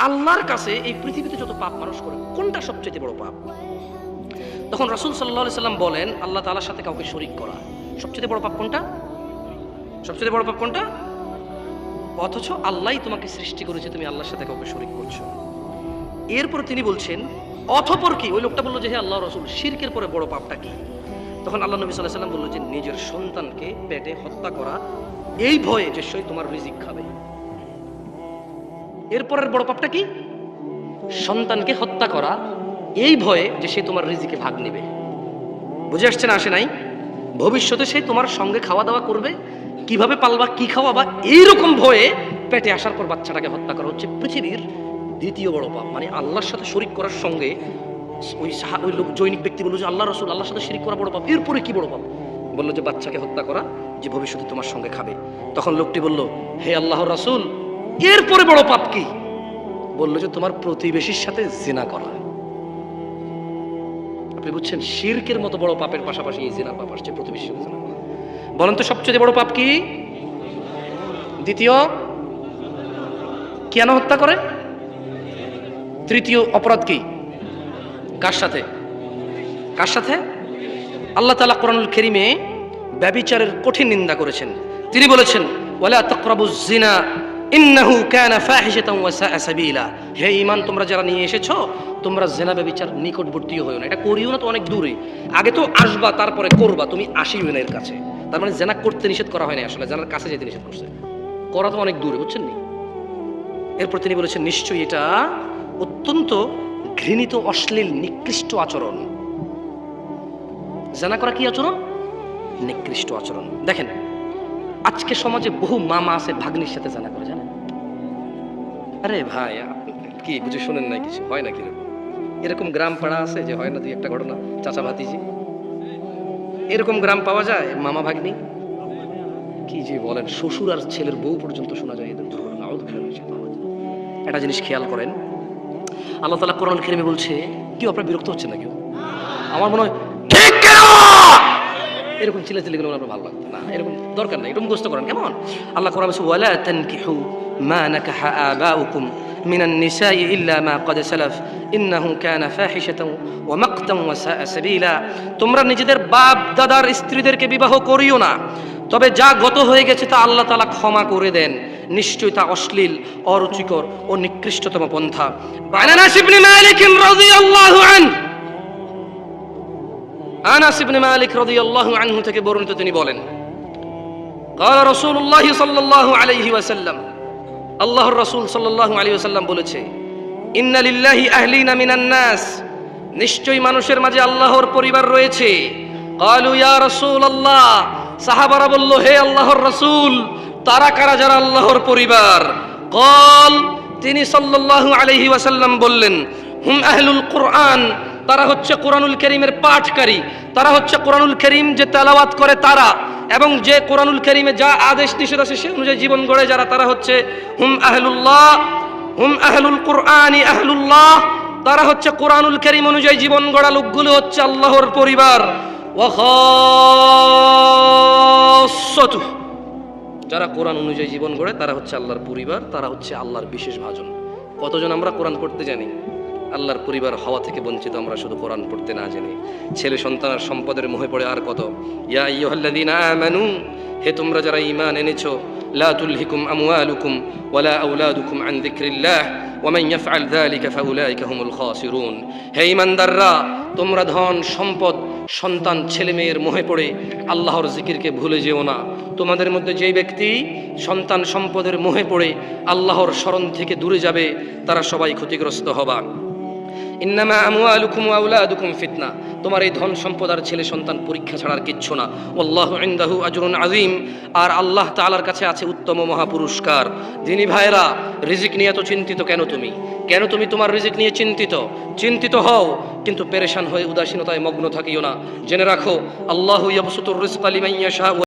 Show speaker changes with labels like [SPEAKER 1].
[SPEAKER 1] আল্লাহর কাছে এই পৃথিবীতে যত পাপ মানুষ করে কোনটা সবচেয়ে বড় পাপ? তখন রাসূল সাল্লাল্লাহু আলাইহি সাল্লাম বলেন, আল্লাহ তাআলার সাথে কাউকে শরীক করা। সবচেয়ে বড় পাপ কোনটা? সবচেয়ে বড় পাপ কোনটা? অথচ আল্লাহই তোমাকে সৃষ্টি করেছে, তুমি আল্লাহর সাথে কাউকে শরীক করছো। এরপর তিনি বলছেন, অতঃপর কি? ওই লোকটা বললো যে হে আল্লাহ রাসূল, শিরকের পরে বড় পাপটা কি? তখন আল্লাহ নবী সাল্লাল্লাহু আলাইহি সাল্লাম বলল যে নিজের সন্তানকে পেটে হত্যা করা, এই ভয়ে যে সে তোমার রিজিক খাবে। এরপরের বড় পাপটা কি? সন্তানকে হত্যা করা, এই ভয়ে যে সে তোমার রিজিকে ভাগ নেবে। বুঝে আসছে না? আসে নাই? ভবিষ্যতে সে তোমার সঙ্গে খাওয়া দাওয়া করবে, কিভাবে পালবা, কি খাওয়াবা, এইরকম ভয়ে পেটে আসার পর বাচ্চাটাকে হত্যা করা হচ্ছে পৃথিবীর দ্বিতীয় বড় পাপ। মানে আল্লাহর সাথে শরীক করার সঙ্গে ওই লোক জৈনিক ব্যক্তি বলল যে আল্লাহ রাসূল, আল্লাহর সাথে শরীক করা বড় পাপ, এরপরে কি বড় পাপ? বলল যে বাচ্চাকে হত্যা করা, যে ভবিষ্যতে তোমার সঙ্গে খাবে। তখন লোকটি বলল, হে আল্লাহর রাসূল, এরপরে বড় পাপ কি? বলল যে তোমার প্রতিবেশীর সাথে জিনা করা। আপনি বুঝছেন, শিরকের মতো বড় পাপের পাশাপাশি এই জিনার পাপ আসছে, প্রতিবেশীর সাথে জিনা করা। বলেন তো সবচেয়ে বড় পাপ কি? দ্বিতীয়, কেন হত্যা করে? তৃতীয় অপরাধ কি? কার সাথে? কার সাথে? আল্লাহ তাআলা কোরআনুল কারীমে ব্যভিচারের কঠিন নিন্দা করেছেন। তিনি বলেছেন, ওয়ালা তাকরাবুজ জিনা ইন্নাহু কানা ফাহিশাতান ওয়া সাআ সাবিলা। হে ঈমান তোমরা যারা নিয়ে এসেছো, তোমরা জিনা ব্যভিচার নিকটবর্তীও হয়ো না। এটা করিও না তো অনেক দূরে, আগে তো আসবা তারপরে করবা, তুমি আসিও না এর কাছে। তার মানে জিনা করতে নিষেধ করা হয় না, আসলে জিনার কাছে যেতে নিষেধ করছে, করা তো অনেক দূরে, বুঝছেন নি? এরপর তিনি বলেছেন, নিশ্চয়ই এটা অত্যন্ত ঘৃণিত, অশ্লীল, নিকৃষ্ট আচরণ। জিনা করা কি আচরণ? নিকৃষ্ট আচরণ। দেখেন, আজকে সমাজে বহু মামা আছে ভাগ্নির সাথে জিনা করে, জানেন? আরে ভাই, কি বুঝে শুনেন নাই কিছু? হয় না কিরকম? এরকম গ্রাম পাড়া আছে যে হয় না দুই একটা ঘটনা, চাচা ভাতিজি, এরকম গ্রাম পাওয়া যায়। মামা ভাগ্নি কি যে বলেন, শ্বশুর আর ছেলের বউ পর্যন্ত শোনা যায় এদের দুর্ঘটনা। একটা জিনিস খেয়াল করেন, আল্লাহ তাআলা কোরআন কারীমে বলছে, কি আপনারা বিরক্ত হচ্ছেন না কেউ? আমার মনে হয় ঠিক কেন এরকম চিল্লাচিল্লি করে আপনার ভালো লাগতো না, এরকম দরকার নাই, এটা মুখস্থ করেন কেমন? আল্লাহ কোরআন বলছে, ওয়ালা তানকিহু মা নাকাহা আবাউকুম মিনান নিসাই ইল্লা মা ক্বাদ সালাফ ইন্নাহু কানা ফাহিশাতান ওয়া মাকতান ওয়া সাআ সাবিলা। তোমরা নিজেদের বাপ দাদার স্ত্রীদেরকে বিবাহ করিও না, তবে যা গত হয়ে গেছে তা আল্লাহ তাআলা ক্ষমা করে দেন, নিশ্চয়ই তা অশ্লীল, অরুচিকর ও নিকৃষ্টতম পন্থা। আনাস ইবনে মালিক রাদিয়াল্লাহু আনহু, আনাস ইবনে মালিক রাদিয়াল্লাহু আনহু থেকে বর্ণিত, তিনি বলেন, قال رسول الله صلى الله عليه وسلم, আল্লাহর রাসূল সাল্লাল্লাহু আলাইহি ওয়াসাল্লাম বলেছে, ইন্না লিল্লাহি আহলিনা মিনান নাস, নিশ্চয়ই মানুষের মাঝে আল্লাহর পরিবার রয়েছে। قالوا يا رسول الله, সাহাবারা বলল, হে আল্লাহর রাসূল, তারা কারা যারা আল্লাহর পরিবার? قال, তিনি সাল্লাল্লাহু আলাইহি ওয়াসাল্লাম বললেন, হুম আহলুল কুরআন, তারা হচ্ছে কোরআনুল কারীমের পাঠকারী, তারা হচ্ছে কোরআনুল কারীম যে তেলাওয়াত করে তারা, এবং যে কোরআনুল কারীমে যা আদেশ নিষেধ আছে সে অনুযায়ী জীবন গড়ে যারা, তারা হচ্ছে হুম আহলুল্লাহ, হুম আহলুল কুরআনি আহলুল্লাহ, তারা হচ্ছে কোরআনুল কারীম অনুযায়ী জীবন গড়া লোকগুলো হচ্ছে আল্লাহর পরিবার। ওয়া খাসসাতুহু, যারা কোরআন অনুযায়ী জীবন গড়ে তারা হচ্ছে আল্লাহর পরিবার, তারা হচ্ছে আল্লাহর বিশেষ ভাজন। কতজন আমরা কোরআন পড়তে জানি, আল্লাহর পরিবার হওয়া থেকে বঞ্চিত আমরা শুধু কোরআন পড়তে না জেনে। ছেলে সন্তান আর সম্পদের মোহে পড়ে আর কত। ইয়া আইয়ুহাল্লাযীনা আমানু, হে তোমরা যারা ঈমান এনেছো, লা তুলহিকুম আমওয়ালুকুম ওয়ালা আওলাদুকুম আন যিকরিল্লাহ ওয়া মান ইয়াফআল যালিকা ফাউলাইকা হুমুল খাসিরুন। হে ঈমানদাররা, তোমরা ধন সম্পদ, সন্তান, ছেলে মেয়ের মোহে পড়ে আল্লাহর জিকিরকে ভুলে যেও না। তোমাদের মধ্যে যেই ব্যক্তি সন্তান সম্পদের মোহে পড়ে আল্লাহর স্মরণ থেকে দূরে যাবে, তারা সবাই ক্ষতিগ্রস্ত হবা। ইন্নামা আমওয়ালুকুম ওয়া আওলাদুকুম ফিতনা, তোমার এই ধন সম্পদ আর ছেলে সন্তান পরীক্ষা ছাড়ার কিচ্ছু না। ওয়াল্লাহু ইনদাহু আজরুন আযীম, আর আল্লাহ তাআলার কাছে আছে উত্তম মহাপুরস্কার। দিনী ভাইরা, রিজিক নিয়ে তো চিন্তিত কেন তুমি? কেন তুমি তোমার রিজিক নিয়ে চিন্তিত? চিন্তিত হও, কিন্তু পেরেশান হয়ে উদাসীনতায় মগ্ন থাকিও না। জেনে রাখো, আল্লাহু ইয়াবসুতুর রিজকা লিমান ইয়াশা।